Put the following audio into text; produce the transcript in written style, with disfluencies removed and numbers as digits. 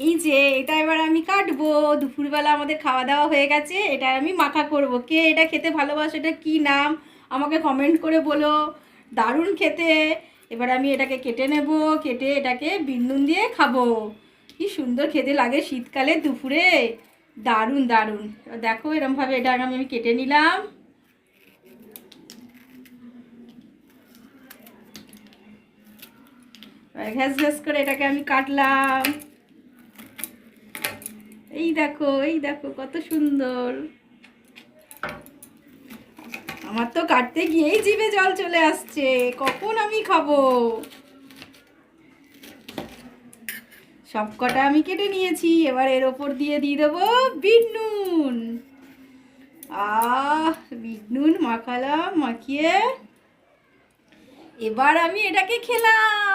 এই যে এটা এবার আমি কাটবো। দুপুরবেলা আমাদের খাওয়া দাওয়া হয়ে গেছে, এটা আমি মাখা করব। কে এটা খেতে ভালোবাসে, এটা কি নাম আমাকে কমেন্ট করে বলো। দারুণ খেতে। এবার আমি এটাকে কেটে নেব, কেটে এটাকে বিট নুন দিয়ে খাবো। কি সুন্দর খেতে লাগে শীতকালে দুপুরে, দারুণ দারুণ। দেখো এরমভাবে এটা আমি কেটে নিলাম। ঘ্যাস ঘ্যাস করে এটাকে আমি কাটলাম। এই দেখো, এই দেখো কত সুন্দর। আমার তো কাটতে গিয়েই জিভে জল চলে আসছে, কখন আমি খাবো। সব কটা আমি কেটে নিয়েছি, এবার এর ওপর দিয়ে দেবো বিট নুন। বিট নুন মাখালাম, মাখিয়ে এবার আমি এটাকে খেলাম।